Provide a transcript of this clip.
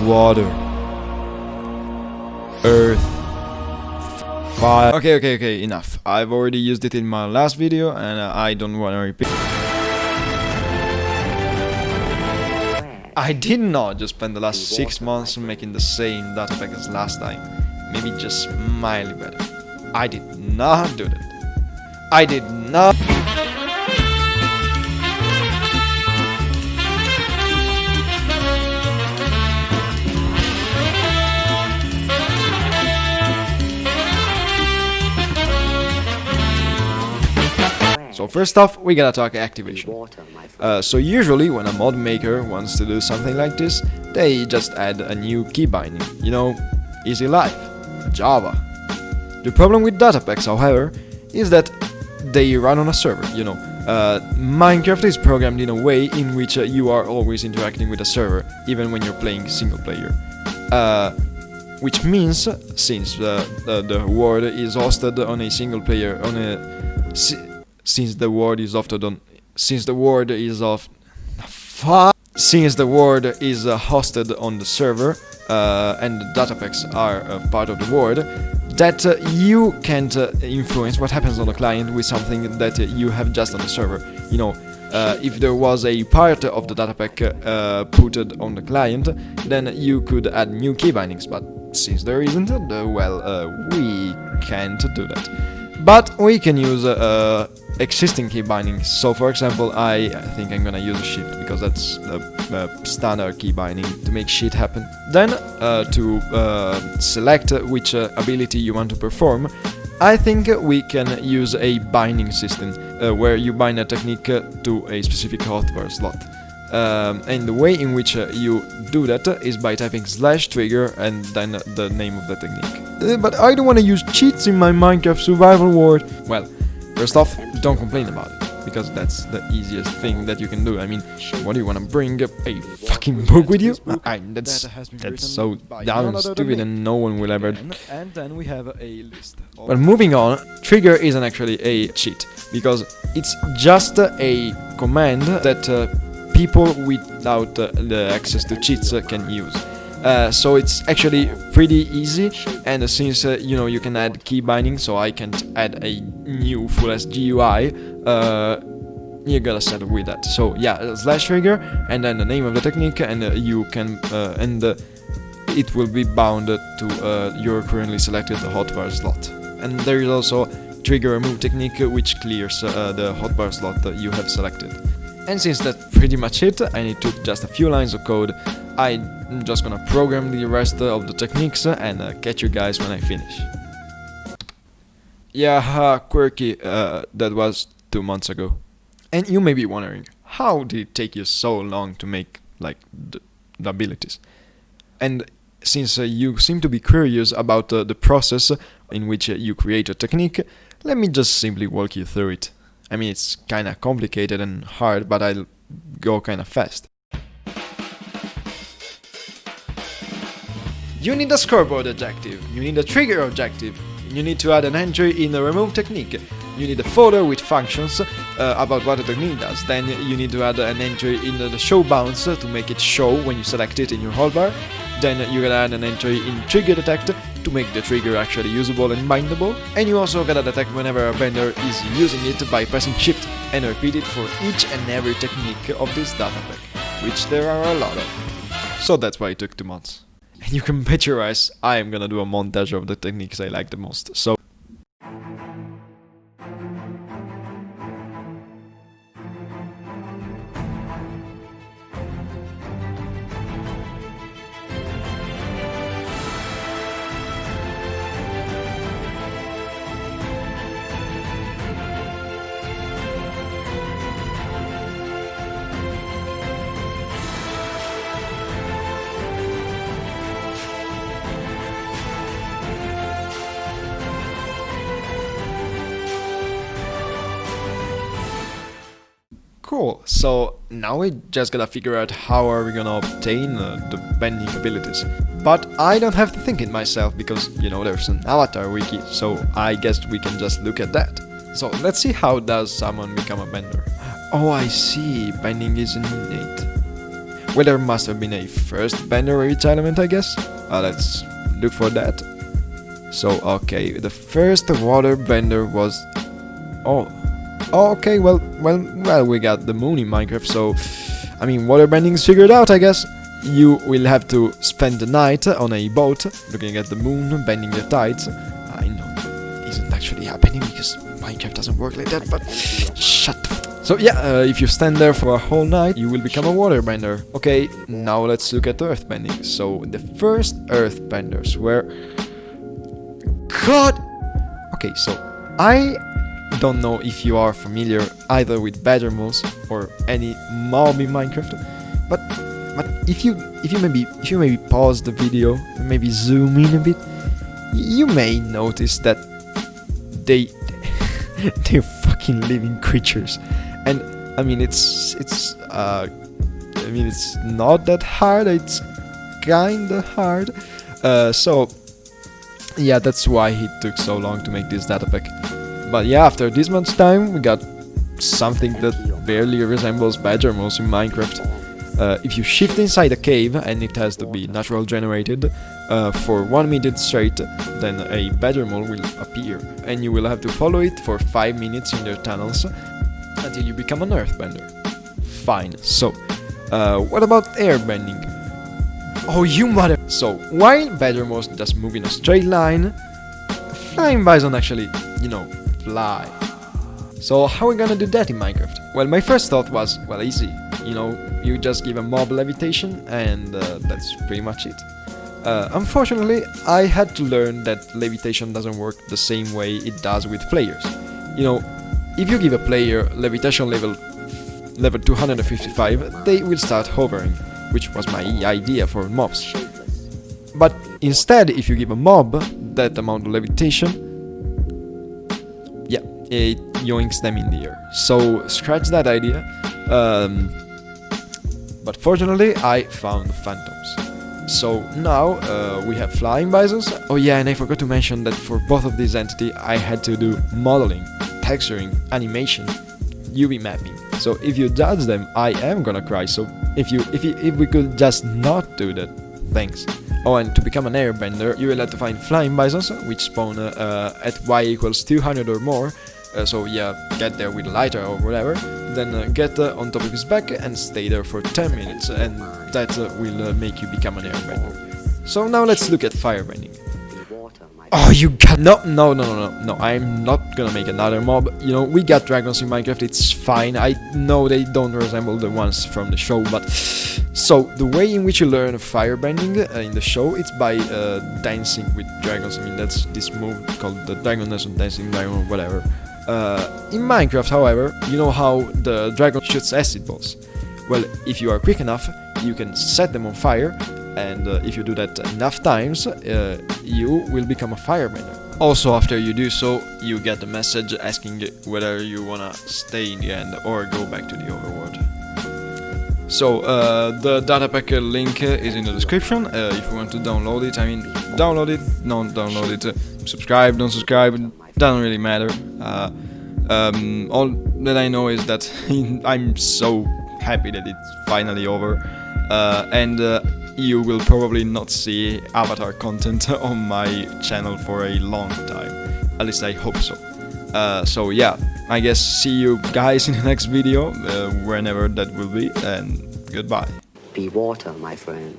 water, earth, fire. Okay, enough. I've already used it in my last video and I don't want to repeat. I did not just spend the last 6 months making the same Datapack as last time. Maybe just mildly better. I did not do that. I did not. So first off, we gotta talk activation. So usually when a mod maker wants to do something like this, they just add a new key binding. You know, easy life, Java. The problem with Datapacks, however, is that they run on a server, you know. Minecraft is programmed in a way in which you are always interacting with a server, even when you're playing single player. Which means, since the world is hosted on a single player, since the world is hosted on the server, and the Datapacks are part of the world, that you can't influence what happens on the client with something that you have just on the server. You know, if there was a part of the Datapack put on the client, then you could add new key bindings, but since there isn't, we can't do that. But we can use existing key bindings. So for example, I think I'm gonna use a shift because that's the standard key binding to make shit happen. Then to select which ability you want to perform, I think we can use a binding system where you bind a technique to a specific hotbar slot. And the way in which you do that is by typing /trigger and then the name of the technique. But I don't want to use cheats in my Minecraft survival world. Well, first off, don't complain about it, because that's the easiest thing that you can do. I mean, what do you want to bring a fucking book with you? That's so dumb and stupid and no one will ever. And then we have a list. But moving on, trigger isn't actually a cheat, because it's just a command that people without the access to cheats can use. So it's actually pretty easy, and since you know, you can add key binding, so I can't add a new full SGUI, you gotta settle with that. So yeah, /trigger and then the name of the technique, and you can it will be bound to your currently selected hotbar slot. And there is also trigger remove technique, which clears the hotbar slot that you have selected. And since that's pretty much it, and it took just a few lines of code, I'm just gonna program the rest of the techniques and catch you guys when I finish. Yeah, quirky, that was 2 months ago. And you may be wondering, how did it take you so long to make, like, the abilities? And since you seem to be curious about the process in which you create a technique, let me just simply walk you through it. I mean, it's kinda complicated and hard, but I'll go kinda fast. You need a scoreboard objective, you need a trigger objective, you need to add an entry in the remove technique, you need a folder with functions about what the technique does, then you need to add an entry in the show bounce to make it show when you select it in your hotbar, then you gotta add an entry in trigger detect to make the trigger actually usable and bindable, and you also gotta detect whenever a vendor is using it by pressing shift and repeat it for each and every technique of this Datapack, which there are a lot of. So that's why it took 2 months. And you can bet your ass I am gonna do a montage of the techniques I like the most, so... Cool, so now we just gotta figure out how are we gonna obtain the bending abilities. But I don't have to think it myself because, you know, there's an avatar wiki, so I guess we can just look at that. So let's see how does someone become a bender. Oh, I see, bending is innate. Well, there must have been a first bender reach element, I guess. Let's look for that. So, okay, the first water bender was... Oh, okay, well, we got the moon in Minecraft, so... I mean, waterbending is figured out, I guess. You will have to spend the night on a boat, looking at the moon, bending the tides. I know it isn't actually happening because Minecraft doesn't work like that, but shut the f. So yeah, if you stand there for a whole night, you will become a waterbender. Okay, now let's look at Earthbending. So the first Earthbenders were... God! Okay, so I don't know if you are familiar either with badger moles or any mob in Minecraft, but if you maybe pause the video and maybe zoom in a bit, you may notice that they're fucking living creatures. And I mean it's not that hard, it's kinda hard. So yeah, that's why it took so long to make this data pack. But yeah, after this much time we got something that barely resembles badger moles in Minecraft. If you shift inside a cave, and it has to be natural generated, for 1 minute straight, then a badger mole will appear, and you will have to follow it for 5 minutes in their tunnels until you become an earthbender. Fine. So, what about airbending? Oh, you mother! So, while badger moles just move in a straight line, flying bison actually, you know, fly. So how are we gonna do that in Minecraft? Well, my first thought was, well, easy. You know, you just give a mob levitation and that's pretty much it. Unfortunately, I had to learn that levitation doesn't work the same way it does with players. You know, if you give a player levitation level 255, they will start hovering, which was my idea for mobs. But instead, if you give a mob that amount of levitation, yeah, it yoinks them in the air. So scratch that idea. But fortunately, I found phantoms. So now we have flying bisons. Oh yeah, and I forgot to mention that for both of these entities, I had to do modeling, texturing, animation, UV mapping. So if you judge them, I am gonna cry. So if we could just not do that, thanks. Oh, and to become an airbender, you will have to find flying bisons, which spawn at y equals 200 or more. So yeah, get there with a lighter or whatever, then get on top of his back and stay there for 10 minutes, and that will make you become an airbender. So now let's look at firebending. Oh, you got... No, I'm not gonna make another mob. You know, we got dragons in Minecraft, it's fine. I know they don't resemble the ones from the show, but... So, the way in which you learn firebending in the show, it's by dancing with dragons. I mean, that's this move called the Dragon Dance or Dancing Dragon or whatever. In Minecraft, however, you know how the dragon shoots acid balls. Well, if you are quick enough, you can set them on fire, and if you do that enough times, you will become a firebender. Also, after you do so, you get a message asking whether you wanna stay in the end or go back to the overworld. So, the Datapack link is in the description. If you want to download it, I mean, download it, don't download it, subscribe, don't subscribe, doesn't really matter. All that I know is that I'm so happy that it's finally over, and you will probably not see Avatar content on my channel for a long time. At least I hope so. So yeah, I guess see you guys in the next video, whenever that will be, and goodbye. Be water, my friend.